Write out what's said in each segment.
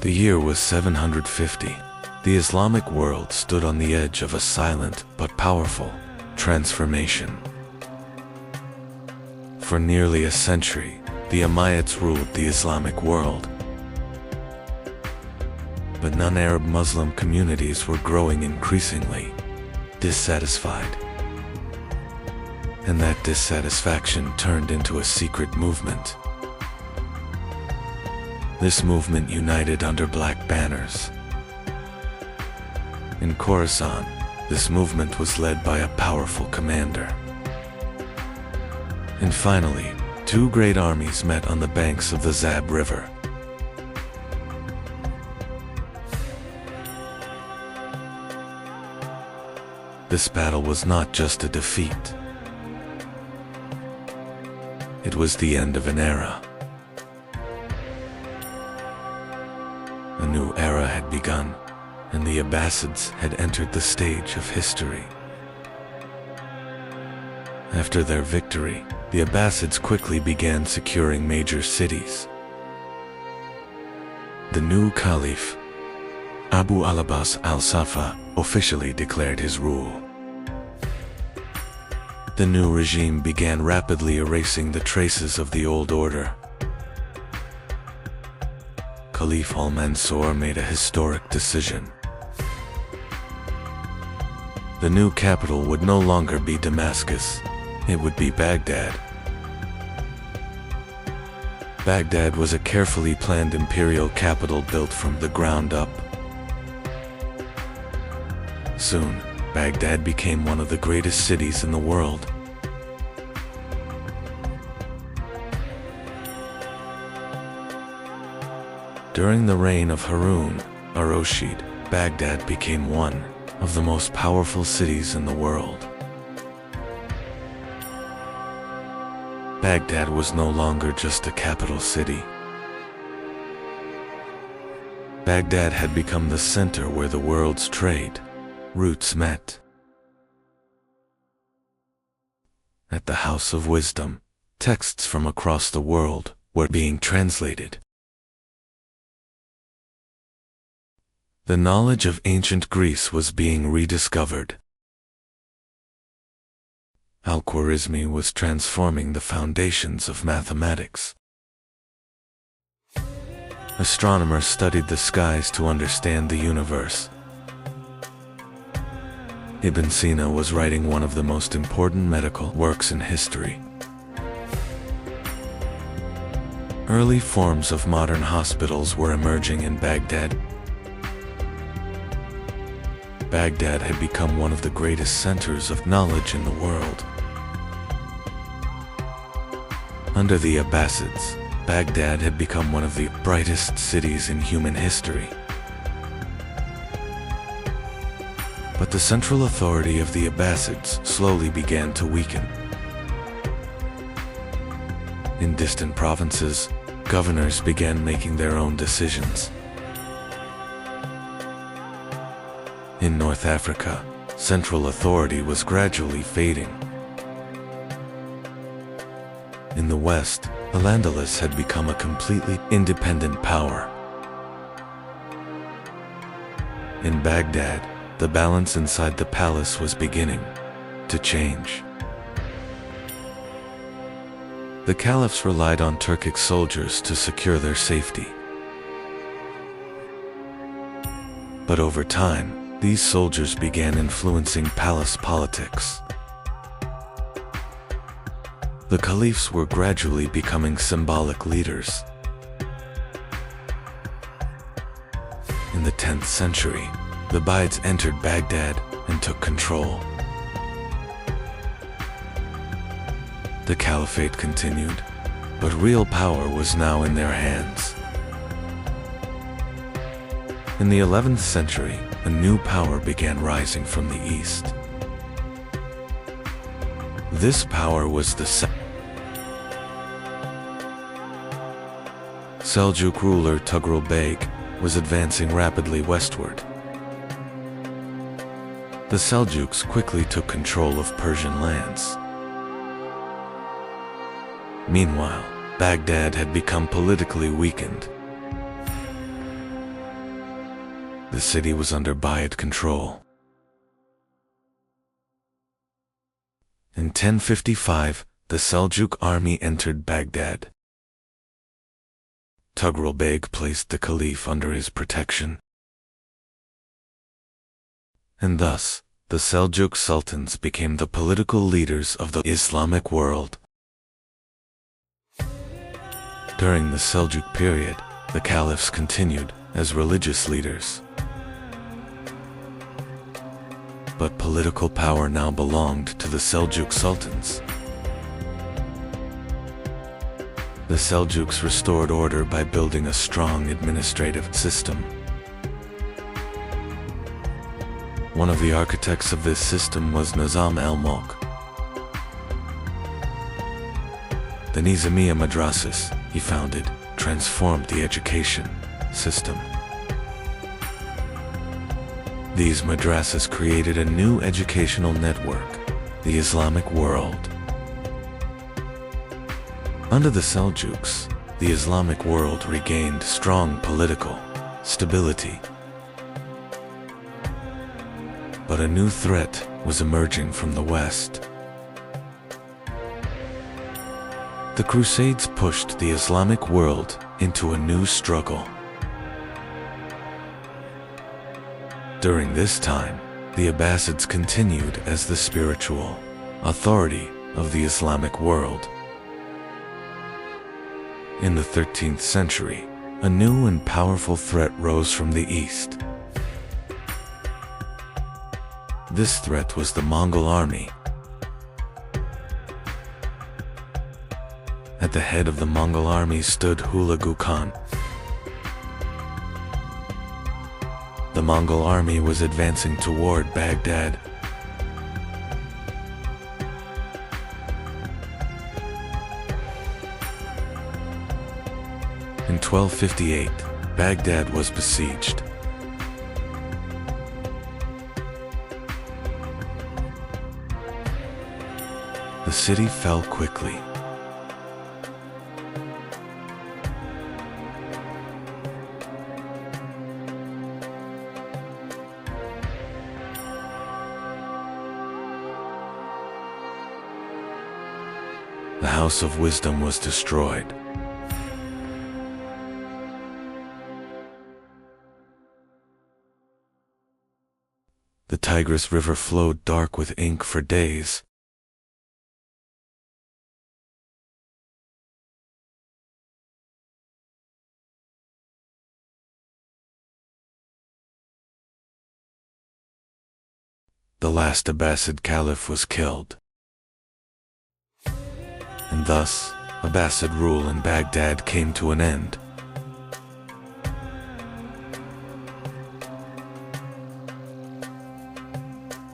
The year was 750. The Islamic world stood on the edge of a silent but powerful transformation. For nearly a century, the Umayyads ruled the Islamic world. But non-Arab Muslim communities were growing increasingly dissatisfied. And that dissatisfaction turned into a secret movement. This movement united under black banners. In Khorasan, this movement was led by a powerful commander. And finally, two great armies met on the banks of the Zab River. This battle was not just a defeat. It was the end of an era. A new era had begun, and the Abbasids had entered the stage of history. After their victory, the Abbasids quickly began securing major cities. The new Caliph, Abu al-Abbas al-Safa, officially declared his rule. The new regime began rapidly erasing the traces of the old order. Caliph al-Mansur made a historic decision. The new capital would no longer be Damascus, it would be Baghdad. Baghdad was a carefully planned imperial capital built from the ground up. Soon, Baghdad became one of the greatest cities in the world. During the reign of Harun ar-Rashid, Baghdad became one of the most powerful cities in the world. Baghdad was no longer just a capital city. Baghdad had become the center where the world's trade routes met. At the House of Wisdom, texts from across the world were being translated. The knowledge of ancient Greece was being rediscovered. Al-Khwarizmi was transforming the foundations of mathematics. Astronomers studied the skies to understand the universe. Ibn Sina was writing one of the most important medical works in history. Early forms of modern hospitals were emerging in Baghdad. Baghdad had become one of the greatest centers of knowledge in the world. Under the Abbasids, Baghdad had become one of the brightest cities in human history. But the central authority of the Abbasids slowly began to weaken. In distant provinces, governors began making their own decisions. In North Africa, central authority was gradually fading. In the West, Al-Andalus had become a completely independent power. In Baghdad, the balance inside the palace was beginning to change. The caliphs relied on Turkic soldiers to secure their safety. But over time, these soldiers began influencing palace politics. The caliphs were gradually becoming symbolic leaders. In the 10th century, the Abbasids entered Baghdad and took control. The Caliphate continued, but real power was now in their hands. In the 11th century, a new power began rising from the east. This power was the Seljuk ruler Tughril Beg was advancing rapidly westward. The Seljuks quickly took control of Persian lands. Meanwhile, Baghdad had become politically weakened. The city was under Abbasid control. In 1055, the Seljuk army entered Baghdad. Tughril Beg placed the Caliph under his protection, and thus, the Seljuk sultans became the political leaders of the Islamic world. During the Seljuk period, the caliphs continued as religious leaders, but political power now belonged to the Seljuk sultans. The Seljuks restored order by building a strong administrative system. One of the architects of this system was Nizam al-Mulk. The Nizamiya madrasas he founded transformed the education system. These madrasas created a new educational network, the Islamic world. Under the Seljuks, the Islamic world regained strong political stability. But a new threat was emerging from the West. The Crusades pushed the Islamic world into a new struggle. During this time, the Abbasids continued as the spiritual authority of the Islamic world. In the 13th century, a new and powerful threat rose from the east. This threat was the Mongol army. At the head of the Mongol army stood Hulagu Khan. The Mongol army was advancing toward Baghdad. In 1258, Baghdad was besieged. The city fell quickly. The House of Wisdom was destroyed. The Tigris River flowed dark with ink for days. The last Abbasid Caliph was killed. And thus, Abbasid rule in Baghdad came to an end.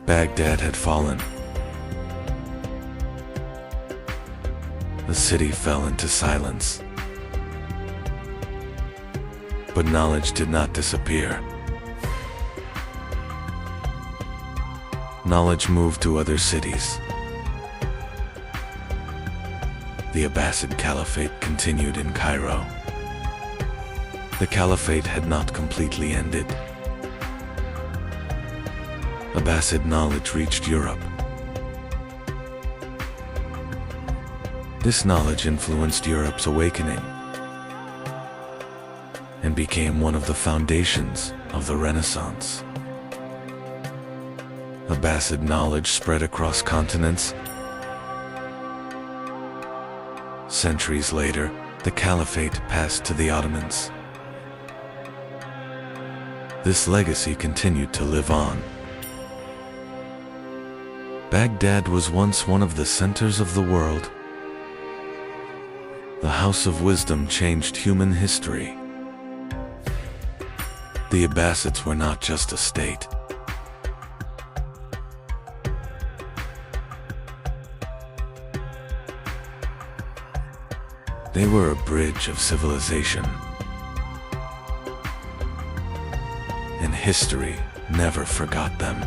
Baghdad had fallen. The city fell into silence. But knowledge did not disappear. Knowledge moved to other cities. The Abbasid Caliphate continued in Cairo. The Caliphate had not completely ended. Abbasid knowledge reached Europe. This knowledge influenced Europe's awakening and became one of the foundations of the Renaissance. Abbasid knowledge spread across continents. Centuries later, the Caliphate passed to the Ottomans. This legacy continued to live on. Baghdad was once one of the centers of the world. The House of Wisdom changed human history. The Abbasids were not just a state. They were a bridge of civilization. And history never forgot them.